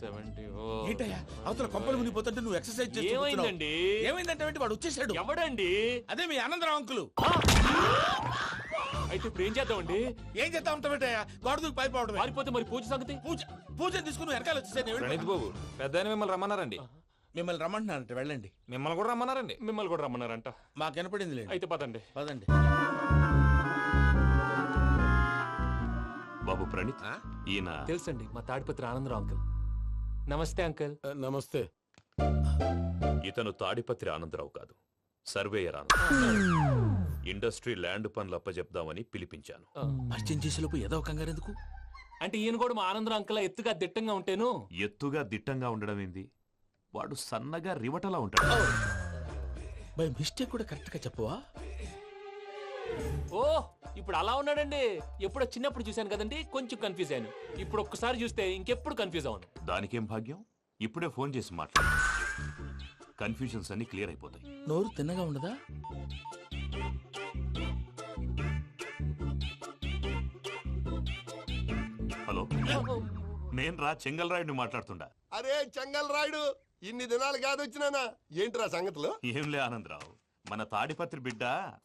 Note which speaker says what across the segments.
Speaker 1: 70.
Speaker 2: ఏంటయ్యా అవతల కొంపలు మునిగిపోతుంటే నువ్వు ఎక్సర్సైజ్ చేస్తూ
Speaker 1: ఏమైందండి?
Speaker 2: ఏమైందంటే వాడు వచ్చేసాడు.
Speaker 1: ఎవడండి?
Speaker 2: అదే మీ ఆనందరావు అంకులు.
Speaker 1: అయితే ఇప్పుడు ఏం చేద్దామండి?
Speaker 2: ఏం చేస్తా ఉంటావేటయ్యా, గోడ దూకి పైపోవడమే.
Speaker 1: పారిపోతే మరి పూజ సంగతి?
Speaker 2: పూజ తీసుకుని వెనకాల వచ్చేసాను.
Speaker 3: ప్రణీత్ బాబు పెద్ద మిమ్మల్ని రమ్మన్నారండి.
Speaker 2: మిమ్మల్ని రమ్మంటున్నారంట, వెళ్ళండి.
Speaker 3: మిమ్మల్ని కూడా రమ్మన్నారండి.
Speaker 1: మిమ్మల్ని కూడా రమ్మన్నారంట.
Speaker 2: మాకు వినపడింది లేదు.
Speaker 1: అయితే పదండి.
Speaker 2: పదండి.
Speaker 4: బాబు ప్రణీత్, ఈయన
Speaker 1: తెలుసండి, మా తాడిపత్రి ఆనందరావు అంకుల్. నమస్తే అంకుల్.
Speaker 2: నమస్తే.
Speaker 4: ఇతను తాడిపత్రి ఆనందరావు కాదు, సర్వేయర్ ఆనందరావు. ఇండస్ట్రీ ల్యాండ్ పనులు అప్పచెప్దామని పిలిపించాను.
Speaker 2: పరిచయం చేసేలోపు ఏదో కంగారు ఎందుకు?
Speaker 1: అంటే ఈయన కూడా మా ఆనందరావు అంకుల్ ఎత్తుగా దిట్టంగా ఉంటాను.
Speaker 4: ఎత్తుగా దిట్టంగా ఉండడం ఏంది, వాడు సన్నగా రివటలా ఉంటాడు.
Speaker 2: బై మిస్టేక్ కూడా కరెక్ట్ గా చెప్పవా?
Speaker 1: ఓ ఇప్పుడు అలా ఉన్నాడండి. ఎప్పుడో చిన్నప్పుడు చూశాను కదండి, కొంచెం కన్ఫ్యూజ్ అయ్యాను. ఇప్పుడు ఒక్కసారి చూస్తే ఇంకెప్పుడు కన్ఫ్యూజ్ అవును.
Speaker 4: దానికేం భాగ్యం, ఇప్పుడే ఫోన్ చేసి మాట్లాడు. కన్ఫ్యూజన్స్ అన్ని క్లియర్ అయిపోతాయి.
Speaker 2: నోరు తిన్నగా ఉండదా?
Speaker 4: హలో, నేను రా చెంగల్రాయుడిని మాట్లాడుతుండా.
Speaker 5: అరే చెంగల్ రాయుడు, ఇన్ని దినాలు కాదు వచ్చినానా? ఏంట్రా సంగతులు?
Speaker 4: ఏంలే ఆనందరావు, మన తాడిపత్రి బిడ్డ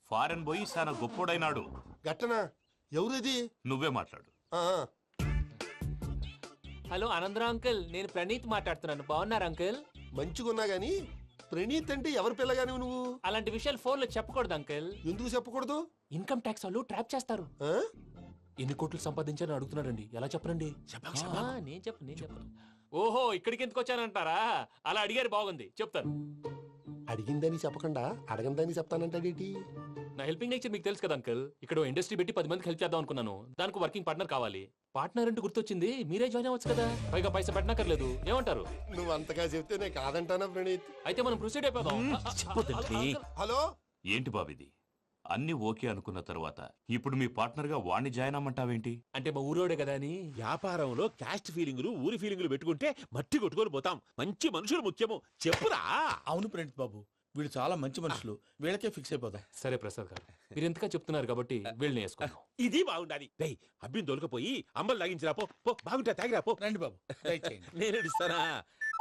Speaker 4: ఫారెన్ పోయి చాలా గొప్పోడైనాడు.
Speaker 5: గట్టనా? ఎవరిది?
Speaker 4: నువ్వే మాట్లాడు.
Speaker 1: హలో ఆనందరావు అంకుల్, నేను ప్రణీత్ మాట్లాడుతున్నాను. బాగున్నారు అంకుల్?
Speaker 5: మంచిగున్నా గాని ప్రణీత్ అంటే ఎవరి పిల్లగాని నువ్వు?
Speaker 1: అలాంటి విషయాలు ఫోన్ లో చెప్పకూడదు అంకుల్.
Speaker 5: ఎందుకు చెప్పకూడదు?
Speaker 1: ఇన్కమ్ ట్యాక్స్ వాళ్ళు ట్రాప్ చేస్తారు.
Speaker 5: ఆ?
Speaker 1: ఎన్ని కోట్లు సంపాదించాలని అడుగుతున్నారండి. ఎలా చెప్పరండి? నేను చెప్పను. ఓహో, ఇక్కడికి ఎందుకు వచ్చానంటారా? అలా అడిగారు, బాగుంది, చెప్తాను.
Speaker 5: అడిగిందని చెప్పకుండా అడగందని చెప్తానంటాడేటి?
Speaker 1: నా హెల్పింగ్ నేచర్ మీకు తెలుసు కదా అంకుల్. ఇక్కడ ఇండస్ట్రీ పెట్టి 10 మందికి హెల్ప్ చేద్దాం అనుకున్నాను. దానికి వర్కింగ్ పార్ట్నర్ కావాలి. పార్ట్నర్ అంటే గుర్తొచ్చింది, మీరే జాయిన్ అవ్వచ్చు కదా. పైగా పైసా పెట్టనక్కర్లేదు. ఏమంటారు?
Speaker 5: నువ్వు అంతగా చెప్తే నేను కాదంటానా ప్రణీత్?
Speaker 1: అయితే మనం ప్రొసీడ్ అయిపోదాం.
Speaker 5: హలో,
Speaker 4: ఏంటి బాబిది, అన్ని ఓకే అనుకున్న తర్వాత ఇప్పుడు మీ పార్ట్నర్ గా వాణ్ణి జాయిన్ అమ్మంటావేంటి?
Speaker 1: అంటే మా ఊరోడే కదా అని.
Speaker 6: వ్యాపారంలో క్యాస్ట్ ఫీలింగులు, ఊరి ఫీలింగులు పెట్టుకుంటే మట్టి కొట్టుకొని పోతాం. మంచి మనుషులు ముఖ్యము. చెప్పురా.
Speaker 2: అవును ప్రణీత్ బాబు, వీళ్ళు చాలా మంచి మనుషులు. వీళ్ళకే ఫిక్స్ అయిపోదాం.
Speaker 1: సరే ప్రసాద్ గారు, మీరు ఎంతగా చెప్తున్నారు కాబట్టి వీళ్ళని వేసుకుందాం.
Speaker 6: ఇది బాగుండాలి. డై అబ్బిని దొలకపోయి అంబలు లాగించిరా పో. బాగుంటా తాగిరా పో.
Speaker 2: రండి బాబు, దయచేయండి.
Speaker 6: నేను ఇస్తానా?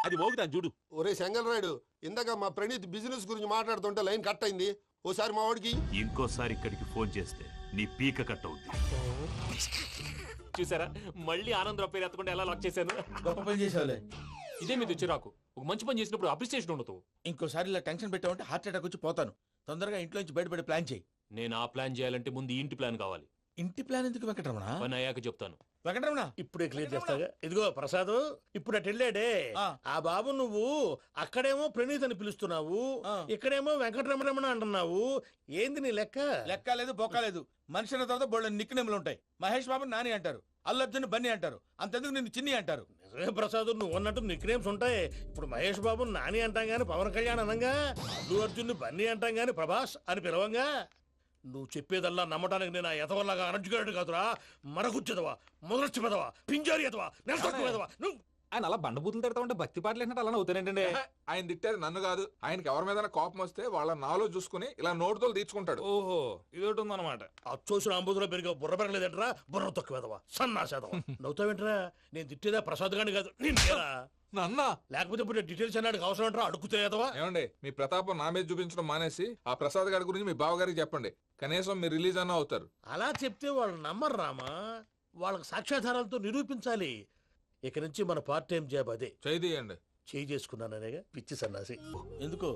Speaker 6: అది మోగుతాను చూడు.
Speaker 5: ఒరే చెంగల్ రాయుడు, ఇందాక మా ప్రణీత్ బిజినెస్ గురించి మాట్లాడుతుంటే లైన్ కట్ అయింది. ఓసారి మా వాడికి
Speaker 4: ఇంకోసారి ఇక్కడికి ఫోన్ చేస్తే నీ పీక కట్ అవుద్ది.
Speaker 1: చూసారా, మళ్ళీ ఆనందరావు పేరు ఎత్తకుండా ఎలా లాక్ చేశాను.
Speaker 2: గొప్ప పని చేసేవాళ్ళే.
Speaker 1: ఇదే మీద చిరాకు. ఒక మంచి పని చేసినప్పుడు అప్రిసియేషన్ ఉండదు.
Speaker 2: ఇంకోసారి ఇలా టెన్షన్ పెట్టామంటే హార్ట్ అటాక్ వచ్చి పోతాను. తొందరగా ఇంట్లో నుంచి బయటపడే ప్లాన్ చేయి.
Speaker 1: నేను ఆ ప్లాన్ చేయాలంటే ముందు ఈ ఇంటి ప్లాన్ కావాలి.
Speaker 2: ఇంటి ప్లాన్ ఎందుకు వెంకటరమణ?
Speaker 1: పని అయ్యాక చెప్తాను.
Speaker 2: వెంకటరమణ
Speaker 7: ఇప్పుడే క్లియర్ చేస్తాగా. ఇదిగో ప్రసాద్, ఇప్పుడు అటు వెళ్ళాడే ఆ బాబు, నువ్వు అక్కడేమో ప్రణీత్ అని పిలుస్తున్నావు, ఇక్కడేమో వెంకటరమణ అంటున్నావు. ఏంది నీ లెక్క?
Speaker 2: లెక్క లేదు, బొక్క లేదు. మనిషి అన్న తర్వాత బోళ్ళ నిక్నెములు ఉంటాయి. మహేష్ బాబు నాని అంటారు, అల్లు అర్జున్ బన్నీ అంటారు, అంతెందుకు నిన్ను చిన్ని అంటారు.
Speaker 7: నిజమే ప్రసాద్, నువ్వు అన్నట్టు నిక్ నేమ్స్ ఉంటాయి. ఇప్పుడు మహేష్ బాబు నాని అంటాం గాని పవన్ కళ్యాణ్ అనంగా, అల్లు అర్జున్ బన్నీ అంటాం గాని ప్రభాస్ అని పిలవంగా. నువ్వు చెప్పేదల్లా నమ్మటానికి నేను ఆ ఎతవల్లాగా అనర్జుకేటెడ్ కాదురా. మరగుచ్చదవా, మొదలచ్చి పెదవా, పింజారి ఎదవా, నెలసొక్కుదవా నువ్వు.
Speaker 3: ఆయన అలా బండబూతులు తిడతా ఉంటే భక్తి పాటలు ఏంటంటే అలా అవుతానంటే.
Speaker 8: ఆయన తిట్టేది నన్ను కాదు. ఆయనకి ఎవరి మీద కోపం వస్తే వాళ్ళ నాలో చూసుకుని ఇలా నోటుతో తీర్చుకుంటాడు.
Speaker 3: ఓహో, ఇదొకటి ఉందన్నమాట.
Speaker 7: అచ్చోసిన అంబుధులో పెరిగే బుర్ర పెరగలేదంటరా, బుర్ర తొక్కువేదవా, సన్నాసేదవా. నవ్వుతావేంటరా? నేను తిట్టేదా ప్రసాద్ గాని కాదు, నిన్నేరా.
Speaker 8: నన్నా?
Speaker 7: లేకపోతే ఇప్పుడు డీటెయిల్స్ అన్నాడు అవసరం అంటారా? అడుగుతాయేదవా.
Speaker 8: ఏమండి, మీ ప్రతాపం నా మీద చూపించడం మానేసి ఆ ప్రసాద్ గారి గురించి మీ బావగారికి చెప్పండి. కనీసం మీరు రిలీజ్ అన్న అవుతారు.
Speaker 7: అలా చెప్తే వాళ్ళు నమ్మరు రామా. వాళ్ళకి సాక్ష్యాధారాలతో నిరూపించాలి. ఇక నుంచి మన పార్ట్ టైం జాబ్ అదే.
Speaker 8: చేయండి.
Speaker 7: చేయి చేసుకున్నాననేగా పిచ్చి సన్నాసి.
Speaker 2: ఎందుకు?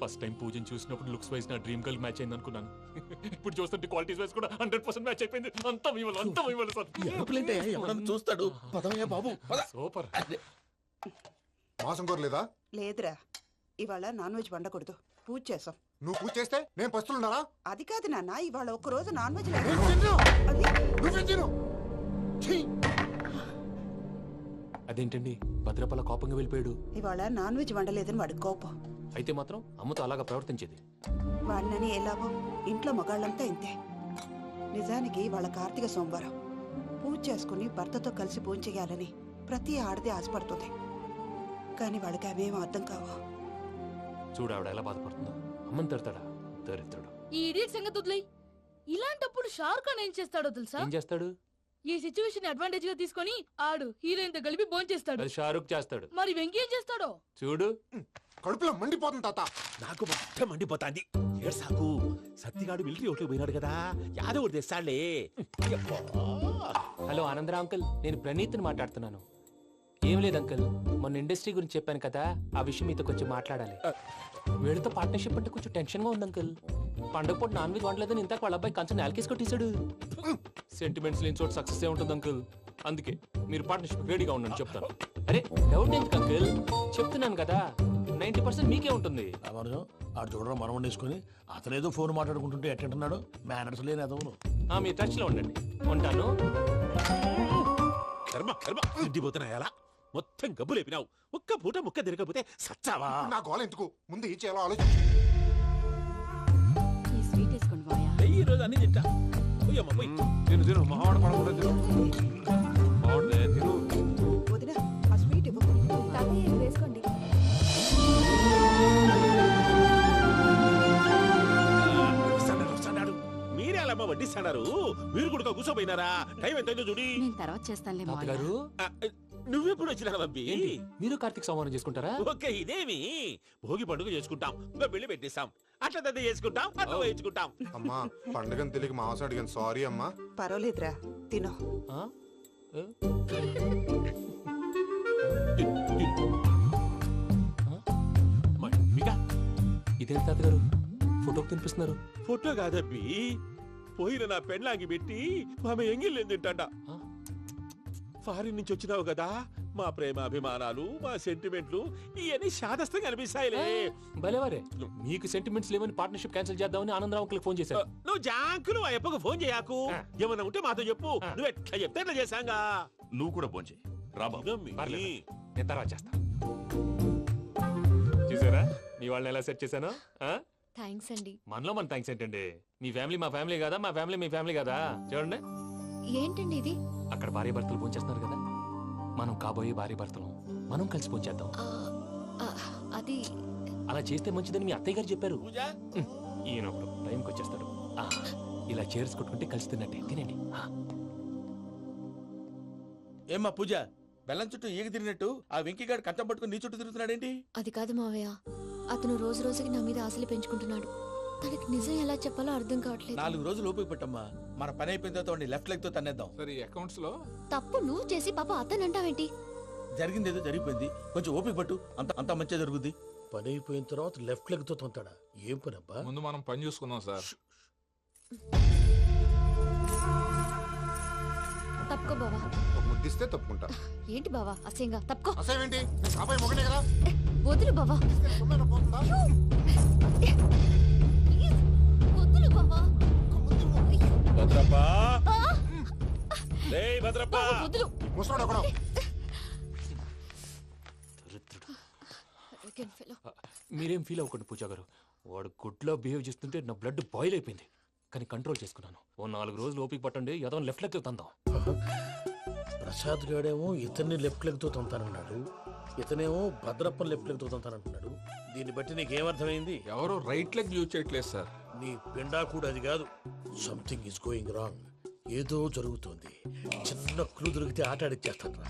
Speaker 1: ఫస్ట్ టైం పూజను చూసినప్పుడు లుక్స్ వైజ్ నా డ్రీమ్ గర్ల్ మ్యాచ్ అయింది అనుకున్నాను. ఇప్పుడు చూస్తుంటే క్వాలిటీస్ వైజ్ కూడా 100% మ్యాచ్ అయిపోయింది. అంతా ఇవ్వాలి సార్.
Speaker 2: ఎవడన్నా చూస్తాడు. పదవయ్యా బాబు,
Speaker 1: సూపర్.
Speaker 5: మాసం కోరలేదా?
Speaker 9: లేదురా, ఇవాళ నాన్ వెజ్ వండకూడదు. పూజ చేసాం.
Speaker 5: నువ్వు పూజ చేస్తే నేను పస్తులున్నారా?
Speaker 9: అది కాదు నాన్న, ఇవాళ ఒక్క రోజు నాన్ వెజ్
Speaker 1: అదేంటండి, భద్రపల కోపంగా వెళ్ళిపోయాడు.
Speaker 9: ఇవాళ నాన్ వెజ్ వండలేదని వాడి కోపం.
Speaker 1: అయితే మాత్రం అమ్మతో అలాగా ప్రవర్తించేది.
Speaker 9: వాడినని ఎలాగో ఇంట్లో మగాళ్ళంతా ఇంతే. నిజానికి వాళ్ళ కార్తీక సోమవారం పూజ చేసుకుని భర్తతో కలిసి పూజ చేయాలని ప్రతి ఆడది ఆశపడుతుంది. కానీ వాళ్ళకి అవేం అర్థం కావు.
Speaker 1: చూడు ఆవిడ ఎలా బాధపడుతుందో. అమ్మని తిడతాడా దరిద్రుడు.
Speaker 10: ఈ ఇడియట్ సంగతి వదిలేయ్. ఇలాంటప్పుడు షారుఖ్ ఖాన్ ఏం చేస్తాడో తెలుసా?
Speaker 1: ఏం చేస్తాడు?
Speaker 10: ఈ సిచ్యువేషన్ అడ్వాంటేజ్ గా తీసుకొని ఆడు హీరోయిన్ తో కలిపి బోన్ చేస్తాడు.
Speaker 1: అది షారుఖ్ చేస్తాడు.
Speaker 10: మరి వెంకీ ఏం చేస్తాడో
Speaker 1: చూడు.
Speaker 5: కడుపులో మండిపోతుంది తాత.
Speaker 6: నాకు మొత్తం మండిపోతాంది. ఏడ్సాకు, సత్తిగాడు మిలిటరీ ఓట్లకు పోయినాడు కదా, యాదవ్ ఒకటి తెస్తాడులే.
Speaker 1: హలో ఆనందరావు అంకుల్, నేను ప్రణీత్ని మాట్లాడుతున్నాను. ఏం లేదు అంకుల్, మొన్న ఇండస్ట్రీ గురించి చెప్పాను కదా, ఆ విషయం మీతో కొంచెం మాట్లాడాలి. వీళ్ళతో పార్ట్నర్షిప్ అంటే కొంచెం టెన్షన్ గా ఉంది అంకుల్. పండగ పూట నాన్ వెజ్ వండలేదని ఇంతకు వాళ్ళ అబ్బాయి కంచెం నేలకేసి కొట్టేశాడు. సెంటిమెంట్స్ లేని చోట సక్సెస్ ఏ ఉంటుంది అంకుల్. అందుకే మీరు పార్ట్నర్షిప్ రెడీగా ఉండండి చెప్తాను. అరే డౌట్ ఎందుకు అంకుల్, చెప్తున్నాను కదా 90% మీకే ఉంటుంది.
Speaker 7: రామానుజం ఆడు చూడడం మనం వండేసుకుని అతనేదో ఫోన్ మాట్లాడుకుంటుంటే ఎట్టంటున్నాడు. మేనర్స్ లేని అదవును.
Speaker 1: మీ టచ్ లో ఉండండి. ఉంటాను.
Speaker 6: కర్మ కర్మ, తిండిపోతున్నాయలా మొత్తం గబ్బు లేపినావు. ఒక్క పూట ముక్క తిరగకపోతే సచ్చావా?
Speaker 5: నా గోల ఎందుకు, ముందు ఈ చేయాలో ఆలోచించు.
Speaker 10: ఈ స్వీట్ వేసుకోండి మాయా.
Speaker 6: ఈ రోజు అన్ని తింటా. పోయమ్మ పోయి.
Speaker 3: తిను మావాడు పడకుండా తిను. మావాడులే తిను.
Speaker 9: వదిన ఆ స్వీట్ ఇవ్వు.
Speaker 10: వేసుకోండి.
Speaker 6: వస్తాడు. మీరే అలా వడ్డిస్తాడారు, మీరు కూడా కూర్చోపోయినారా? టైం ఎంతైందో చూడి.
Speaker 10: నేను తర్వాత చేస్తానులే మావయ్య.
Speaker 1: గారు
Speaker 6: నువ్వెప్పుడు వచ్చినా బంపి?
Speaker 1: మీరు కార్తీక్ సంహారం చేసుకుంటారా?
Speaker 6: ఓకే, ఇదేమి భోగి పండుగ చేసుకుంటాం, ఇంకా పెళ్లి పెట్టేస్తాం, అట్లా దద్ద చేసుకుంటాం, అట్లా వేయించుకుంటాం.
Speaker 5: అమ్మా పండుగని తెలియక మాంస అడిగాను, సారీ అమ్మా.
Speaker 9: పర్వాలేదురా, తినో.
Speaker 1: ఆ? ఏ? ఇదేంటి తాతగారు ఫోటోకి తినిపిస్తున్నారు?
Speaker 6: ఫోటో కాదబ్బి, పోయిన నా పెళ్ళాంగి పెట్టి ఆమె ఎంగిల్లేం తింటాడ. ఫారిన్ నుంచి వచ్చినావు కదా, మా ప్రేమ అభిమానాలు, మా సెంటిమెంట్లు ఇవన్నీ శాదస్తంగా అనిపిస్తాయిలే.
Speaker 1: భలేవారే, మీకు సెంటిమెంట్స్ లేవని పార్ట్నర్షిప్ క్యాన్సిల్ చేద్దామని ఆనందరావు అంకుల్ ఫోన్ చేశారు.
Speaker 6: నువ్వు జాంకులు ఆ ఎప్పకు ఫోన్ చేయకు. ఏమన్నా ఉంటే మాతో చెప్పు, నువ్వు ఎట్లా చెప్తే ఎట్లా చేశాంగా.
Speaker 4: నువ్వు కూడా పోంచే రాబా.
Speaker 1: పర్లేదు, నేను తర్వాత చేస్తా. చూసారా మీ వాళ్ళని ఎలా సెట్ చేశాను?
Speaker 10: థ్యాంక్స్ అండి.
Speaker 1: మనలో మన థ్యాంక్స్ ఏంటండి, మీ ఫ్యామిలీ మా ఫ్యామిలీ కదా, మా ఫ్యామిలీ మీ ఫ్యామిలీ కదా. చూడండి,
Speaker 10: ఏంటండి ఇది?
Speaker 1: అక్కడ భార్య భర్తలు పోంచేస్తున్నారు కదా, మనం కాబోయే భార్య భర్తలు మనం కలిసి పోంచేద్దాం.
Speaker 10: అది
Speaker 1: అలా చేస్తే మంచిదని మీ అత్తయ్య గారు చెప్పారు.
Speaker 2: పూజ
Speaker 1: ఈయన ఒకడు టైంకి వచ్చేస్తాడు. ఇలా చేర్స్ కొట్టుకుంటే కలిసి తిన్నట్టే, తినండి.
Speaker 2: ఏమ్మా పూజ, బెల్లం చుట్టూ ఈగ తిరిగినట్టు ఆ వెంకీగాడు కంచం పట్టుకుని నీ చుట్టూ తిరుగుతున్నాడేంటి?
Speaker 10: అది కాదు మావయ్య, అతను రోజు రోజుకి నా మీద ఆశలు పెంచుకుంటున్నాడు. తనకి నిజం ఎలా చెప్పాలో అర్థం కావట్లేదు.
Speaker 2: 4 రోజులు ఓపిక పట్టమ్మా, మన పని అయిపోయిన తర్వాత లెఫ్ట్ లెగ్ తో తన్నేద్దాం.
Speaker 8: సరే అకౌంట్స్ లో
Speaker 10: తప్పు నువ్వు చేసి పాప అతను అంటావేంటి?
Speaker 2: జరిగింది ఏదో జరిగిపోయింది, కొంచెం ఓపిక పట్టు, అంత మంచిగా జరుగుద్ది.
Speaker 7: పని అయిపోయిన తర్వాత లెఫ్ట్ లెగ్ తో తొంతాడా? ఏం పని అబ్బా?
Speaker 8: ముందు మనం పని చూసుకుందాం సార్.
Speaker 10: తప్పుకో బావా.
Speaker 5: ఒక ముద్దిస్తే తప్పుకుంటా.
Speaker 10: ఏంటి బావా అసహ్యంగా? తప్పుకో.
Speaker 5: అసేమేంటి, నీ కాబోయే మొగనే కదా.
Speaker 10: వదులు బావా.
Speaker 5: సొమ్మేనా పోతుందా?
Speaker 10: వదులు బావా.
Speaker 6: భద్రప్పా, రేయ్ భద్రప్పా.
Speaker 10: వదులు.
Speaker 5: ముసలోడు ఒకడు.
Speaker 1: మీరేం ఫీల్ అవ్వకండి పూజా గారు, వాడు గుడ్లో బిహేవ్ చేస్తుంటే నా బ్లడ్ బాయిల్ అయిపోయింది, కానీ కంట్రోల్ చేసుకున్నాను. ఓ 4 రోజులు ఓపిక పట్టండి, ఏదో లెఫ్ట్ లెగ్ తందాం.
Speaker 7: ప్రసాద్ గాడేమో ఇతన్ని లెఫ్ట్ లెగ్ తో తొంతానన్నాడు, ఇతనేమో భద్రప్పని లెఫ్ట్ లెగ్ తో తొంతానంటున్నాడు. దీన్ని బట్టి నీకేమర్థమైంది?
Speaker 8: ఎవరు రైట్ లెగ్ యూజ్ చేయట్లేదు సార్.
Speaker 7: నీ పిండా కూడా అది కాదు. Something is going wrong. ఏదో జరుగుతోంది. చిన్న క్లూ దొరికితే ఆట ఆడిచ్చేస్తాను రా.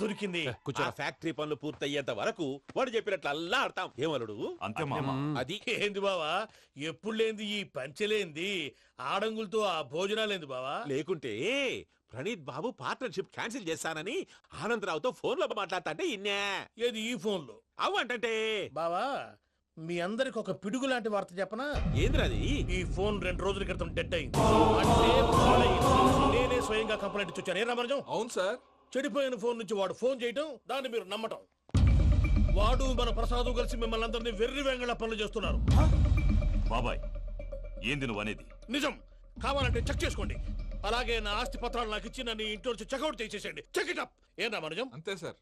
Speaker 7: దొరికింది.
Speaker 6: ఆ ఫ్యాక్టరీ పనులు పూర్తయ్యేంత వరకు వాడు చెప్పినట్లు అల్లా ఆడతాం. ఏమలుడు
Speaker 4: అంతే మామ.
Speaker 6: అది
Speaker 7: ఏంది బావా, ఎప్పుడు లేంది ఈ పంచలేంది, ఆడంగులతో ఆ భోజనాలేంది బావా?
Speaker 6: లేకుంటే ప్రణీత్ బాబు పార్ట్నర్షిప్ క్యాన్సిల్ చేస్తానని ఆనందరావుతో ఫోన్ లో మాట్లాడతాంటే ఇన్నే.
Speaker 7: ఏది ఈ ఫోన్ లో?
Speaker 6: అవు అంటే
Speaker 7: బావా, మీ అందరికి ఒక పిడుగు లాంటి వార్త చెప్పనా?
Speaker 6: ఏంద్రది?
Speaker 7: ఈ ఫోన్ 2 రోజుల క్రితం డెడ్ అయింది. అంటే పాడైంది. నేనే స్వయంగా కంప్లైంట్ ఇచ్చి వచ్చాను. ఏ రామరాజం?
Speaker 8: అవును సార్.
Speaker 7: చెడిపోయిన ఫోన్ నుంచి వాడు ఫోన్ చేయటం, దాన్ని మీరు నమ్మటం. వాడు మన ప్రసాదు కలిసి మిమ్మల్ని అందరినీ వెర్రి వెంగళ పనులు చేస్తున్నారు.
Speaker 4: బాబాయ్, ఏంది నువ్వు అనేది?
Speaker 7: నిజం. కావాలంటే చెక్ చేసుకోండి. అలాగే నా ఆస్తి పత్రాలు నాకు ఇచ్చి నన్ను ఇంట్లో నుంచి చెక్అౌట్ చేసేసండి. Check it up. ఏం రామరాజం?
Speaker 8: అంతే సార్.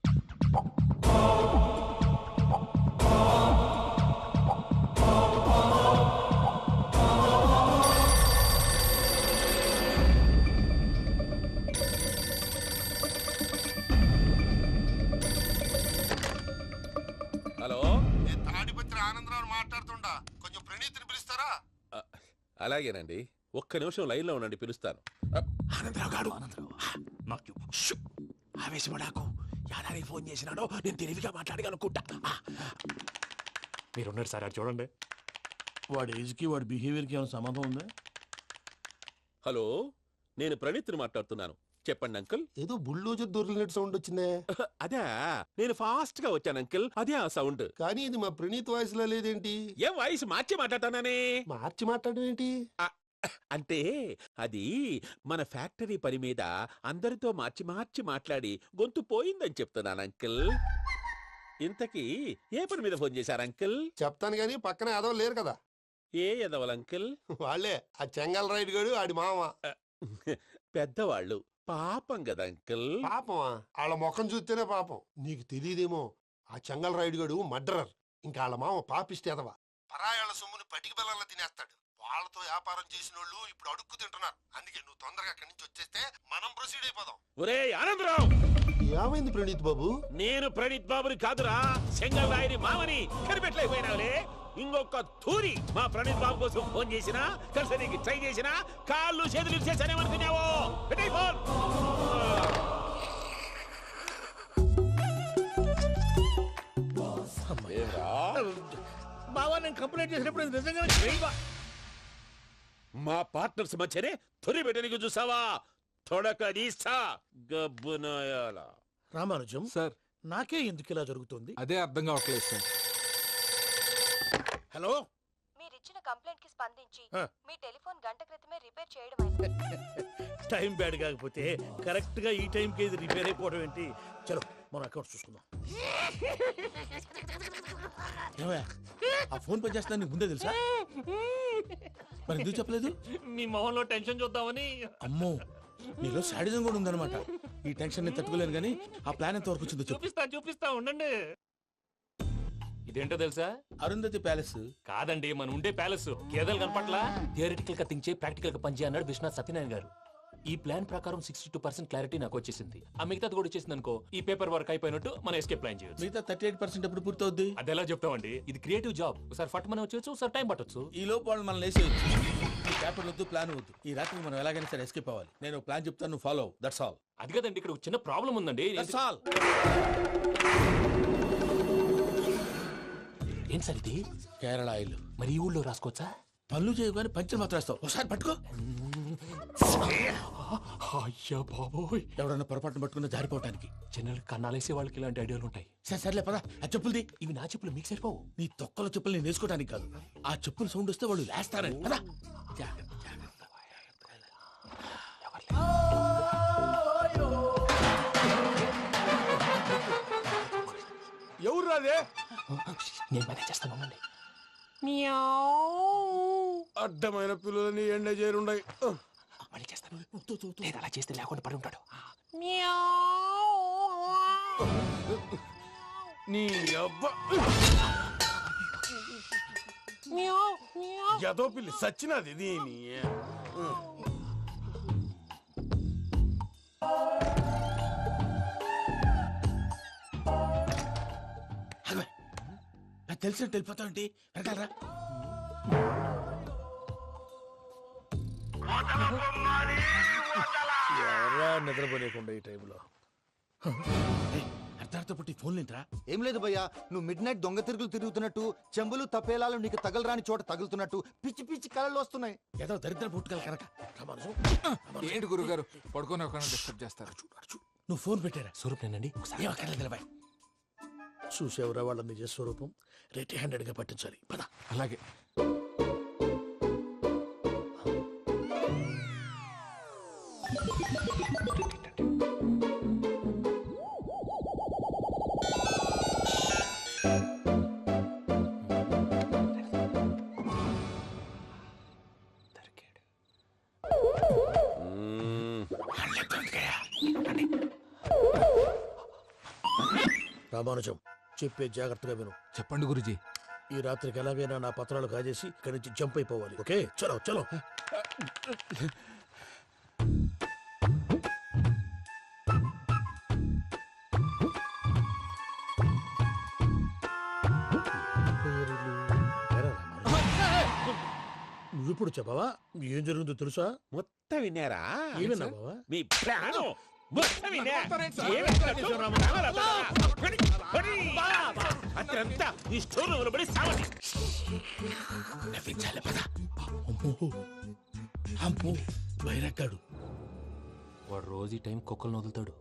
Speaker 6: హలో,
Speaker 5: నేను తాడిపత్రి ఆనందరావు మాట్లాడుతుండా, కొంచెం ప్రణీతిని పిలుస్తారా?
Speaker 6: అలాగేనండి. ఒక్క నిమిషం లైన్లో ఉండండి, పిలుస్తాను.
Speaker 3: ఆనందరావు గాడు
Speaker 4: నాకు చెప్పు.
Speaker 3: షూ! ఆవేశపడాకు. యాదానికి ఫోన్ చేసినాడో నేను తెలివిగా మాట్లాడగలనుకుంటా.
Speaker 1: మీరున్నారు సార్ అది చూడండి.
Speaker 7: వాడి ఏజ్కి వాడి బిహేవియర్కి ఏమైనా సంబంధం ఉందా?
Speaker 6: హలో, నేను ప్రణీత్ని మాట్లాడుతున్నాను. చెప్పండి అంకుల్.
Speaker 5: ఏదో బుల్డోజర్ దొరికినట్టు సౌండ్ వచ్చిందే.
Speaker 6: అదే, నేను ఫాస్ట్ గా వచ్చాను అంకుల్, అదే ఆ సౌండ్.
Speaker 5: కానీ ఇది మా ప్రణీత్ వాయిస్ లో లేదేంటి?
Speaker 6: ఏం వాయిస్ మార్చి మాట్లాడతానని?
Speaker 5: మార్చి మాట్లాడడం ఏంటి?
Speaker 6: అంటే అది మన ఫ్యాక్టరీ పని మీద అందరితో మార్చి మార్చి మాట్లాడి గొంతు పోయిందని చెప్తున్నాను అంకుల్. ఇంతకీ ఏ పని మీద ఫోన్ చేశారు అంకుల్?
Speaker 5: చెప్తాను గానీ పక్కన ఏదో లేరు కదా.
Speaker 6: ఏ ఎదవలు అంకుల్?
Speaker 5: వాళ్ళే ఆ చెంగల్ రైడ్ గడు ఆడి మామ.
Speaker 6: పెద్దవాళ్ళు, పాపం కదా అంకుల్.
Speaker 5: పాపమా? వాళ్ళ ముఖం చూస్తేనే పాపం. నీకు తెలియదేమో, ఆ చెంగల్ రైడ్ గడు మర్డరర్. ఇంకా వాళ్ళ మామ పాపిస్తేదవా. పరాయాళ్ళ సొమ్ముని పటికి బెల్లంలో తినేస్తాడు. వాళ్ళతో వ్యాపారం చేసిన వాళ్ళు ఇప్పుడు అడుక్కు తింటున్నారు. అందుకే నువ్వు తొందరగా అక్కడి నుంచి వచ్చేస్తే మనం ప్రొసీడ్ అయిపోదాం.
Speaker 6: ఒరే ఆనందరావు!
Speaker 5: ఏమైంది ప్రణీత్ బాబు?
Speaker 6: నేను ప్రణీత్ బాబుని కాదురా, సెంగల్ రాయని మామని. కనిపెట్టలేకపోయినావులే. ఇంకొక తూరి మా ప్రణీత్ బాబు కోసం ఫోన్ చేసినా, కలిసి నీకు ట్రై చేసినా కాళ్ళు చేతులు ఇచ్చేసానేమనుకున్నావు. పెట్టేయ్ ఫోన్.
Speaker 7: బావా, నేను కంప్లైంట్ చేసినప్పుడు ఇది నిజంగా
Speaker 6: మా పార్ట్నర్స్ మధ్యనే తొలి పెట్టడానికి చూసావా? తొడక నీస్తా గబ్బునాయాల.
Speaker 7: రామానుజం
Speaker 8: సార్
Speaker 7: నాకే ఎందుకు ఇలా జరుగుతుంది?
Speaker 8: అదే అర్థం కావట్లేదు సార్.
Speaker 7: హలో,
Speaker 10: మీరిచ్చిన కంప్లైంట్ కి స్పందించి
Speaker 7: ఆ.
Speaker 10: మీ టెలిఫోన్ గంట క్రితమే రిపేర్ చేయడం
Speaker 7: టైం బ్యాడ్ కాకపోతే కరెక్ట్ గా ఈ టైంకి ఇది రిపేర్ అయిపోవడం ఏంటి? చలో మన అకౌంట్ చూసుకుందాం. ఏమయ్యా, ఆ ఫోన్ పే చేస్తా నీకు ముందే తెలుసా? మరి ఎందుకు చెప్పలేదు?
Speaker 1: మీ మొహంలో టెన్షన్ చూద్దామని.
Speaker 7: అమ్మో, నీలో శాడిజం కూడా ఉందన్నమాట. ఈ టెన్షన్ ని తట్టుకోలేను కానీ ఆ ప్లాన్ ఎంత వరకు వచ్చిందో చెప్పు.
Speaker 1: చూపిస్తా ఉండండి. ఇదేంటో తెలుసా?
Speaker 7: అరుంధతి ప్యాలెస్
Speaker 1: కాదండి, మన ఉండే ప్యాలెస్. గేదెలు కనపట్లా? థియరిటికల్ గా థింక్ చేయి, ప్రాక్టికల్ గా పనిచేయి అన్నాడు విశ్వనాథ్ సత్యనారాయణ గారు. ఈ ప్లాన్ ప్రకారం 62% క్లారిటీ నాకు వచ్చేసింది. ఆ మిగతాది కూడా వచ్చేసింది అనుకో, ఈ పేపర్ వర్క్ అయిపోయినట్టు మనం ఎస్కేప్ ప్లాన్ చేయొచ్చు.
Speaker 7: మిగతా 38% ఎప్పుడు పూర్తవుద్ది?
Speaker 1: అది ఎలా చెప్తామండి? ఇది క్రియేటివ్ జాబ్. ఒకసారి ఫట్ మనం వచ్చేయచ్చు, ఒకసారి టైం పట్టొచ్చు.
Speaker 7: ఈ లోపు వాళ్ళు మనం లేసేయచ్చు. ఈ పేపర్ వద్దు, ప్లాన్ వద్దు. ఈ రాత్రి మనం ఎలాగైనా సరే ఎస్కేప్ అవ్వాలి. నేను ప్లాన్ చెప్తాను, నువ్వు ఫాలో. That's all.
Speaker 1: అది కదండి, ఇక్కడ ఒక చిన్న ప్రాబ్లం ఉందండి.
Speaker 7: That's all.
Speaker 1: ఏం సార్ ఇది?
Speaker 7: కేరళ ఆయిల్.
Speaker 1: మరి ఈ ఊళ్ళో రాసుకోవచ్చా?
Speaker 7: పనులు చేయగానే పంచర్ మాత్రం వేస్తావు. ఒకసారి పట్టుకో.
Speaker 1: అయ్యా బాబోయ్,
Speaker 7: ఎవడన్నా పొరపాటున పట్టుకున్న జారిపోవటానికి.
Speaker 1: జనరల్ కన్నాలేసే వాళ్ళకి ఇలాంటి ఐడియాలు ఉంటాయి.
Speaker 7: సర్లే పదా, ఆ చెప్పులది.
Speaker 1: ఇవి నా చెప్పులు మీకు సరిపోవు.
Speaker 7: నీ తొక్కల చెప్పులు నేను వేసుకోవడానికి కాదు, ఆ చెప్పులు సౌండ్ వస్తే వాళ్ళు లేస్తారని. పదా.
Speaker 5: ఎవరు రాదే?
Speaker 1: నేను మేనేజ్ చేస్తాను, ఉండండి.
Speaker 5: అడ్డమైన పిల్లలని ఎండ చేరుండయి.
Speaker 1: మళ్ళీ చేస్తాను. లేదు, అలా చేస్తే లేకుండా పడి ఉంటాడు.
Speaker 5: నీ అబ్బా ఎదో పిల్లి సచ్చినది దీని.
Speaker 7: తెలిసినట్టు వెళ్ళిపోతావంటి. వెనకాలరా.
Speaker 2: ఎవరా నిద్రపోలేకుండా ఈ టైంలో?
Speaker 7: అర్ధార్థ పుట్టి ఫోన్ లేంట్రా.
Speaker 11: ఏం లేదు భయ్యా, నువ్వు మిడ్ నైట్ దొంగ తిరుగులు తిరుగుతున్నట్టు, చెంబులు తపేలాలు నీకు తగలరాని చోట తగులుతున్నట్టు పిచ్చి పిచ్చి కళలు వస్తున్నాయి.
Speaker 7: ఏదో దరిద్ర పుట్టుకల కనుక.
Speaker 8: ఏంటి గురుగారు పడుకొని ఒక డిస్టర్బ్ చేస్తారు?
Speaker 7: నువ్వు ఫోన్ పెట్టారా?
Speaker 1: స్వరూప్ నేనండి.
Speaker 7: ఏం అక్కర్లేదు నిలబాయ్.
Speaker 2: చూసేవరా వాళ్ళ నిజ స్వరూపం. రెట్టి హ్యాండెడ్ గా పట్టించాలి. పద.
Speaker 8: అలాగే.
Speaker 2: రామానుజం, చెప్పే జాగ్రత్తగా విను.
Speaker 8: చెప్పండి గురుజీ.
Speaker 2: ఈ రాత్రికి ఎలాగైనా నా పత్రాలు కాజేసి ఇక్కడి నుంచి జంప్ అయిపోవాలి. ఓకే, చలో చలో.
Speaker 7: నువ్విప్పుడు చెప్పవా ఏం జరుగుతుందో తెలుసా?
Speaker 6: మొత్తం విన్నారా?
Speaker 7: ఏమన్నా బావా?
Speaker 6: మీ ప్రాణం మొత్తం విన్నా? అత్యంతా ఈ స్టోర్ రూమ్ లో పడి సావండి.
Speaker 7: నవ్వించాలి పద. అమ్మో అమ్మో బైరక్కాడు.
Speaker 1: వాడు రోజు ఈ టైం కుక్కలను వదులుతాడు.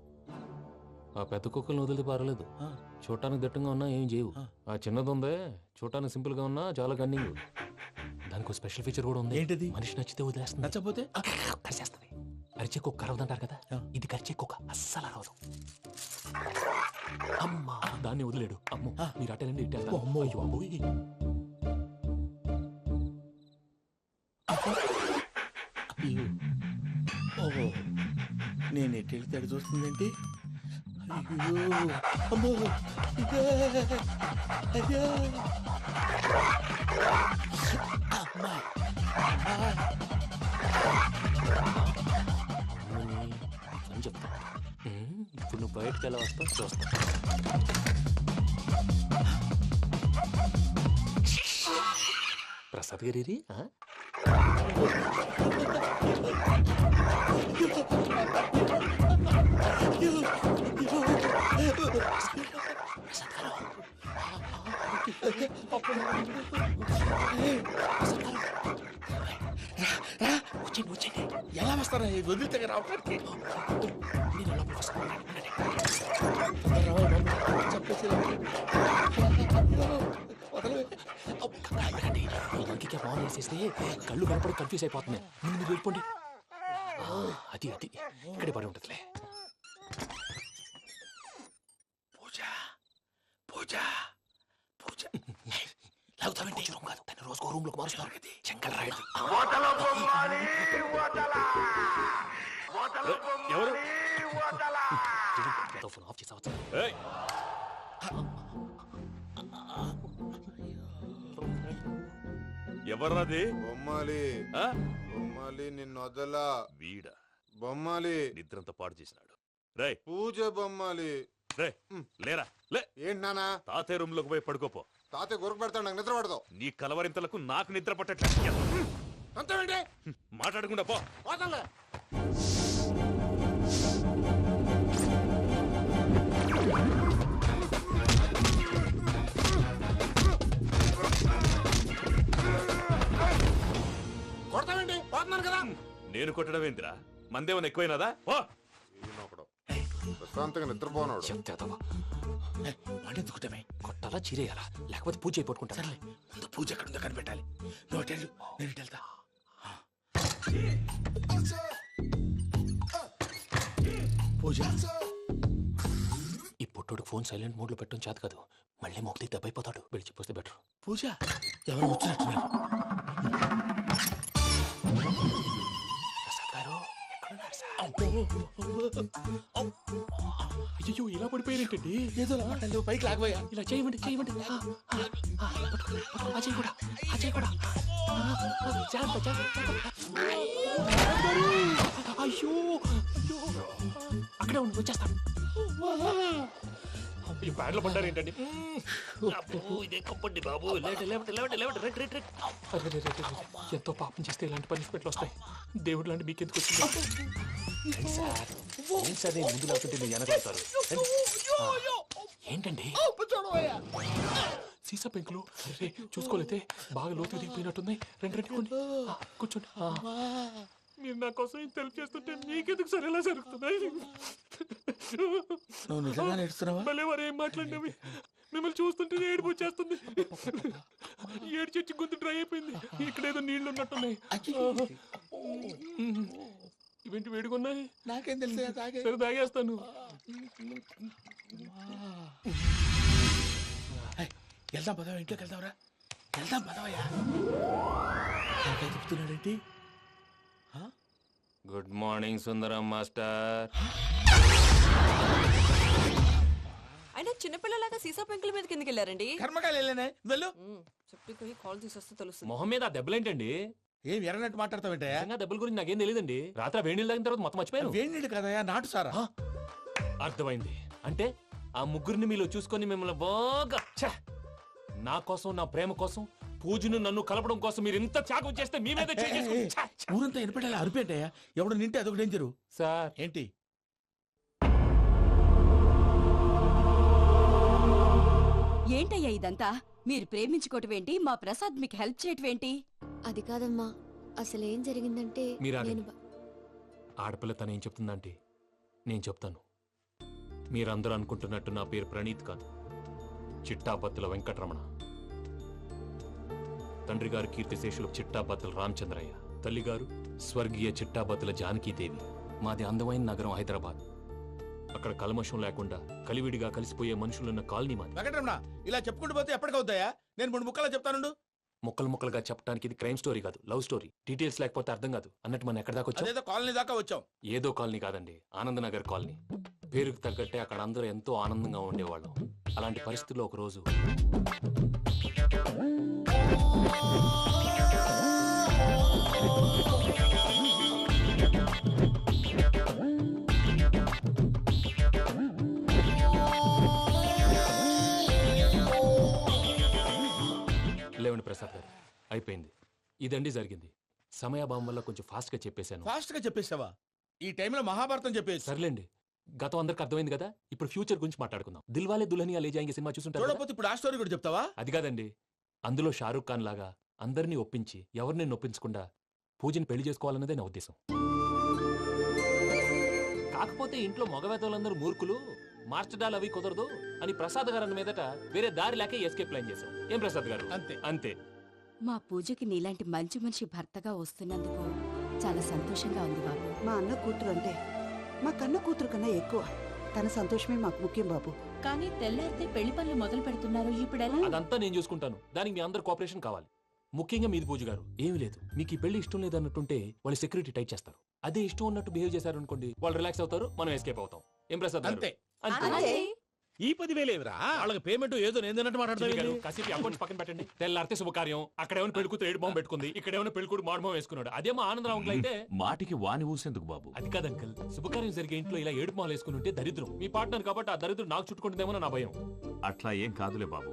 Speaker 1: ఆ పెద్ద కుక్కలను వదిలితే పర్వాలేదు, చూడటానికి దట్టంగా ఉన్నా ఏం చేయవు. ఆ చిన్నది ఉందే చూడటానికి సింపుల్ గా ఉన్నా చాలా గన్నింగ్. దానికి స్పెషల్ ఫీచర్ కూడా ఉంది.
Speaker 7: ఏంటిది?
Speaker 1: మనిషి నచ్చితే వదిలేస్తుంది,
Speaker 7: నచ్చపోతే
Speaker 1: కరిచేస్తుంది. అరిచే కుక్క అరవదంటారు కదా, ఇది కరిచే కుక్క అస్సలు అరవదు. అమ్మా దాన్ని వదిలేడు. అమ్మో మీరు అటెండి ఇటు వెళ్తారు. అమ్మో అయ్యో అబ్బోయ్.
Speaker 7: ఓహో నేను ఎటు వెళ్తే అటు చూస్తుందేంటి? అయ్యో అమ్మో ఇదే అయ్యో అమ్మా
Speaker 1: అని చెప్తా. ఇప్పుడు నువ్వు బయటకు ఎలా వస్తావు చూస్తా. ప్రసాద్ గారి
Speaker 7: వచ్చండి. ఎలా వస్తారా వదిలితే రావడానికి?
Speaker 1: నేను లోపలికి వస్తాను.
Speaker 7: చెప్పేసి
Speaker 1: ఇంకే బాగా వేసేస్తే కళ్ళు కనపడి కన్ఫ్యూజ్ అయిపోతున్నాయి. ముందు మీరు వెళ్ళిపోండి. అది అది ఇక్కడే పడి ఉంటుందిలే.
Speaker 7: పూజ పూజ పూజ
Speaker 1: లాగుతామంటే రూమ్ కాదు, దాన్ని రోజుకో రూమ్ లోకి మారుస్తారు. చెంకల్ రాయుడు
Speaker 6: ఎవరు?
Speaker 1: ఫోన్ ఆఫ్ చేసావచ్చు.
Speaker 6: ఎవర్రాది?
Speaker 12: బొమ్మాలి బొమ్మాలి నిన్ను వదలా.
Speaker 6: వీడ
Speaker 12: బొమ్మాలి
Speaker 6: నిద్రంతా పాడు చేసినాడు. రే
Speaker 12: పూజ బొమ్మాలి.
Speaker 6: రే లేరా లే.
Speaker 12: ఏంటి నానా?
Speaker 6: తాతయ్య రూమ్ లోకి పోయి పడుకోపో.
Speaker 12: తాతయ్య గురకు పెడతాడు, నాకు నిద్ర పడతావు.
Speaker 6: నీ కలవరింతలకు నాకు నిద్ర పట్టట్లేదు.
Speaker 12: అంతేంటి?
Speaker 6: మాట్లాడకుండా పో.
Speaker 12: పోతాలే. కొడతావేంటి? పోతున్నాను కదా.
Speaker 6: నేను కొట్టడం ఏంటిరా? మందేమన్నా ఎక్కువైనదా? ఓ
Speaker 12: ప్రశాంతంగా నిద్రపోనాడు.
Speaker 1: చెప్తావా
Speaker 7: పండించుకుంటామే.
Speaker 1: కొట్టాలా చీరేయాలా లేకపోతే పూజ అయిపోట్టుకుంటా.
Speaker 7: సర్లే ముందు పూజ ఎక్కడ ఉందో కనిపెట్టాలి. నువ్వు వెళ్ళు, నేను ఇటు వెళ్తా. పూజ
Speaker 1: ఈ పుట్టోడికి ఫోన్ సైలెంట్ మోడ్ లో పెట్టడం చేత కాదు, మళ్ళీ మొక్కి దెబ్బైపోతాడు. వెళ్ళి చెప్పొస్తే బెటర్.
Speaker 7: పూజ ఎవరు వచ్చినట్టున్నారు?
Speaker 1: ప్రసాద్ గారు అయ్యో ఇలా పడిపోయినట్టండి.
Speaker 7: ఏదో నువ్వు పైకి లాగబోయా.
Speaker 1: ఇలా చేయమండి చేయమండి. అజయ్ కూడా అజయ్ కూడా జాగ్రత్త జాగ్రత్త. అయ్యో అయ్యో అక్కడే ఉండి వచ్చేస్తాను. ఈ బ్యాగ్ లో పడ్డారు ఏంటండి?
Speaker 7: ఇదే కప్పండి బాబు.
Speaker 1: ఎంతో పాపం చేస్తే ఇలాంటి పనిష్మెంట్లు వస్తాయి. దేవుడు లాంటి మీకెందుకు వచ్చింది? సార్ ముందు లేకుంటే మీరు వెనకాడతారు. ఏంటండి సీసా పెంకులు? అరే చూసుకోలేతే బాగా లోతుగా దిగిపోయినట్టుంది. రెండు రెండు కూర్చోండి. మీరు నా కోసం ఇంత హెల్ప్ చేస్తుంటే మీకెందుకు సరే ఎలా జరుగుతున్నాయి?
Speaker 7: నువ్వు నిజంగా నేర్చుతున్నావా?
Speaker 1: మళ్ళీ వారు ఏం మాట్లాడినవి మిమ్మల్ని చూస్తుంటే ఏడుపు వచ్చేస్తుంది. ఏడు చెట్టు గొంతు డ్రై అయిపోయింది. ఇక్కడ ఏదో నీళ్లు ఉన్నట్టున్నాయి. ఇవేంటి వేడుకున్నాయి?
Speaker 7: నాకేం తెలుసు.
Speaker 1: సరే తాగేస్తాను.
Speaker 7: వెళ్దాం పదవా, ఇంట్లోకి వెళ్దాంరా. వెళ్దాం పదవయ్యా. చెప్తున్నాడేంటి?
Speaker 1: గుడ్ మార్నింగ్ సుందరం మాస్టర్.
Speaker 13: అయినా చిన్నపిల్లలాగా సీసా పెంకుల మీద కిందకి వెళ్ళారండి.
Speaker 2: కర్మకాయలు వెళ్ళానే వెళ్ళు.
Speaker 13: చెప్పి కాల్ తీసేస్తే తెలుస్తుంది.
Speaker 1: మొహం మీద ఆ దెబ్బలేంటండి?
Speaker 2: ఏం ఎర్రనట్టు మాట్లాడతావేంటయ్యా?
Speaker 1: దెబ్బల గురించి నాకేం తెలియదండి. రాత్రి వేడి నీళ్ళు తాగిన తర్వాత మొత్తం మర్చిపోయాను.
Speaker 2: వేడి నీళ్ళు కదయ్యా, నాటు సారా.
Speaker 1: అర్థమైంది. అంటే ఆ ముగ్గురిని మీలో చూసుకొని మిమ్మల్ని బాగా నా కోసం నా ప్రేమ కోసం పూజను నన్ను కలపడం కోసం మీరు ఇంత త్యాగం చేస్తే మీ మీద
Speaker 2: ఊరంతా వినపడేలా అరిపేటయ్యా ఎవడు నింటే అదొక డేంజరు.
Speaker 1: సార్
Speaker 2: ఏంటి
Speaker 14: ఏంటయ్యా ఇదంతా? మీరు ప్రేమించుకోవటమేంటి, మా ప్రసాద్ మీకు హెల్ప్ చేయటమేంటి?
Speaker 10: అది కాదమ్మా, అసలేం జరిగిందంటే
Speaker 1: మీరు
Speaker 10: నేను
Speaker 1: ఆడపిల్ల తను ఏం చెప్తుందంటే నేను చెప్తాను. మీరందరూ అనుకుంటున్నట్టు నా పేరు ప్రణీత్ కాదు, చిట్టాబత్తుల వెంకటరమణ. తండ్రి గారు కీర్తిశేషులు చిట్టాబత్తుల రామచంద్రయ్య, తల్లిగారు స్వర్గీయ చిట్టాబత్తుల జానకీదేవి. మాది అందమైన నగరం హైదరాబాద్. అక్కడ కల్మషం లేకుండా కలివిడిగా కలిసిపోయే మనుషులున్న కాలనీ మాది.
Speaker 2: వెంకటరమణ ఇలా చెప్పుకుంటూ పోతే ఎప్పటికవుతాయా? నేను 3 ముక్కలా చెప్తానుండు.
Speaker 1: ముక్కలు ముక్కలుగా చెప్పడానికి ఇది క్రైమ్ స్టోరీ కాదు, లవ్ స్టోరీ. డీటెయిల్స్ లేకపోతే అర్థం కాదు. అన్నట్టు మనం ఎక్కడ దాకా వచ్చాం?
Speaker 2: అదేదో కాలనీ దాకా వచ్చాం.
Speaker 1: ఏదో కాలనీ కాదండి, ఆనందనగర్ కాలనీ. పేరుకు తగ్గట్టే అక్కడ అందరూ ఎంతో ఆనందంగా ఉండేవాళ్ళం. అలాంటి పరిస్థితుల్లో ఒక రోజు లేవండి ప్రసాద్ గారు, అయిపోయింది. ఇదండి జరిగింది. సమయాభావం వల్ల కొంచెం ఫాస్ట్ గా చెప్పేశాను.
Speaker 2: ఫాస్ట్ గా చెప్పేసావా? ఈ టైంలో మహాభారతం చెప్పేసి.
Speaker 1: సర్లేండి, గతం అందరికి అర్థమైంది కదా. ఇప్పుడు ఫ్యూచర్ గురించి మాట్లాడుకుందాం. దిల్వాలే దుల్హనియా లే జాయేంగే సినిమా చూసుంటారు కదా?
Speaker 2: చూడకపోతే ఇప్పుడు ఆ స్టోరీ కూడా చెప్తావా?
Speaker 1: అది కాదండి, అందులో షారూక్ ఖాన్ లాగా అందరినీ ఒప్పించి ఎవరిని నొప్పించకుండా పూజని పెళ్లి చేసుకోవాలన్నదే నా ఉద్దేశం. కాకపోతే ఇంట్లో మగవేతలందరూ మూర్ఖులు, మార్చడాలు అవి కుదరదు అని ప్రసాద్ గారు అన్న మీదట వేరే దారి లేక ఎస్కేప్ ప్లాన్ చేశాం. ఏం ప్రసాద్ గారు?
Speaker 2: అంతే
Speaker 1: అంతే.
Speaker 14: మా పూజకి నీలాంటి మంచి మనిషి భర్తగా వస్తున్నందుకు చాలా సంతోషంగా ఉంది బాబు.
Speaker 9: మా అన్న కూతురు అంటే మా కన్న కూతురు కన్నా ఎక్కువ. తన సంతోషమే మాకు ముఖ్యం బాబు.
Speaker 14: కానీ తెల్లారితే పెళ్లి పనులు మొదలు పెడుతున్నారు, ఇప్పుడెలా?
Speaker 1: అదంతా నేను చూసుకుంటాను. దానికి మీ అందరు కోఆపరేషన్ కావాలి. ముఖ్యంగా మీది పూజ గారు. ఏమీ లేదు, మీకు ఈ పెళ్లి ఇష్టం లేదన్నట్టుంటే వాళ్ళు సెక్యూరిటీ టైట్ చేస్తారు. అదే ఇష్టం ఉన్నట్టు బిహేవ్ చేశారు అనుకోండి, వాళ్ళు రిలాక్స్ అవుతారు, మనం ఎస్కేప్ అవుతాం. ఏం ప్రసాద్ గారు?
Speaker 2: అంతే.
Speaker 1: అంతే.
Speaker 6: ఈ 10,000 ఏమిరా?
Speaker 7: వాళ్ళకి పేమెంట్ ఏదో నేందన్నట్టు మాట్లాడతాను.
Speaker 1: కాసేపు అకౌంట్స్ పక్కన పెట్టండి. తెల్లారితే శుభకార్యం. అక్కడేమైనా పెళ్ళికూతురు ఏడు బాంబు పెట్టుకుంది, ఇక్కడేమైనా పెళ్ళికూడు మాడు బాంబు వేసుకున్నాడు. అదేమో ఆనందరావు అంకుల్ అయితే
Speaker 4: మాటికి వాని ఊసేందుకు బాబు?
Speaker 1: అది కాదు అంకుల్, శుభకార్యం జరిగే ఇంట్లో ఇలా ఏడు మాలు వేసుకుని ఉంటే దరిద్రం. మీ పార్ట్నర్ కాబట్టి ఆ దరిద్రం నాకు చుట్టుకుంటుందేమో నా భయం.
Speaker 4: అట్లా ఏం కాదులే బాబు.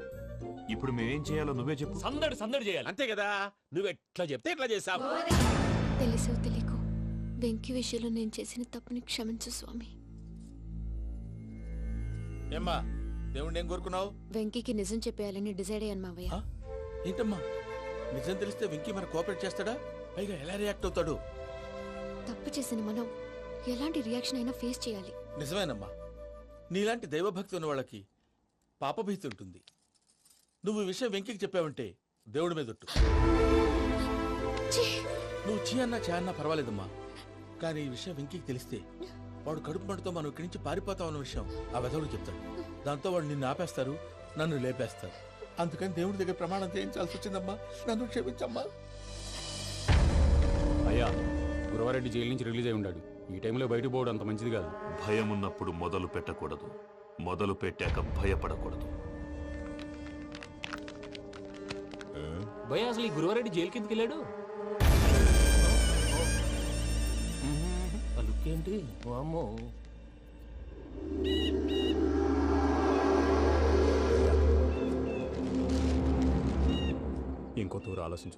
Speaker 4: ఇప్పుడు మేమేం చేయాలో నువ్వే చెప్పు.
Speaker 1: సందడి సందడి చేయాలి.
Speaker 6: అంతే కదా, నువ్వు ఎట్లా చెప్తే ఎట్లా చేసావు.
Speaker 10: తెలుసో తెలియకో వెంకీ విషయంలో నేను చేసిన తప్పుని క్షమించు స్వామి.
Speaker 2: ఏమ్మా దేవుణ్ణి ఏం కోరుకున్నావు?
Speaker 10: వెంకీకి నిజం చెప్పేయాలని డిసైడ్ అయ్యాను మావయ్య.
Speaker 2: ఏంటమ్మా నిజం తెలిస్తే వెంకీ మన కోఆపరేట్ చేస్తాడా? పైగా ఎలా రియాక్ట్ అవుతాడు?
Speaker 10: తప్పు చేసిన మనం ఎలాంటి రియాక్షన్ అయినా ఫేస్ చేయాలి.
Speaker 2: నిజమేనమ్మా, నీలాంటి దైవభక్తి ఉన్న వాళ్ళకి పాపభీతి ఉంటుంది. నువ్వు ఈ విషయం వెంకీకి చెప్పావంటే దేవుడి మీద ఒట్టు. నువ్వు చీ అన్నా చే అన్నా పర్వాలేదమ్మా, కానీ ఈ విషయం వెంకీకి తెలిస్తే వాడు కడుపు మంటతో మనం ఇక్కడి నుంచి పారిపోతామన్న విషయం ఆ వెధవుడు చెప్తాడు. దాంతో వాడు నిన్ను ఆపేస్తారు, నన్ను లేపేస్తారు. అందుకని దేవుడి దగ్గర ప్రమాణం చేయించాల్సి వచ్చిందమ్మా. నన్ను క్షమించమ్మా.
Speaker 15: అయ్యా, గురవారెడ్డి జైలు నుంచి రిలీజ్ అయి ఉన్నాడు. ఈ టైంలో బయటకు పోవడం అంత మంచిది కాదు.
Speaker 4: భయం ఉన్నప్పుడు మొదలు పెట్టకూడదు, మొదలు పెట్టాక భయపడకూడదు.
Speaker 1: భయ అసలు ఈ గురువారెడ్డి జైలు కిందకి వెళ్ళాడు. ఏంటి అమ్మో,
Speaker 15: ఇంకో తూరు ఆలోచించు.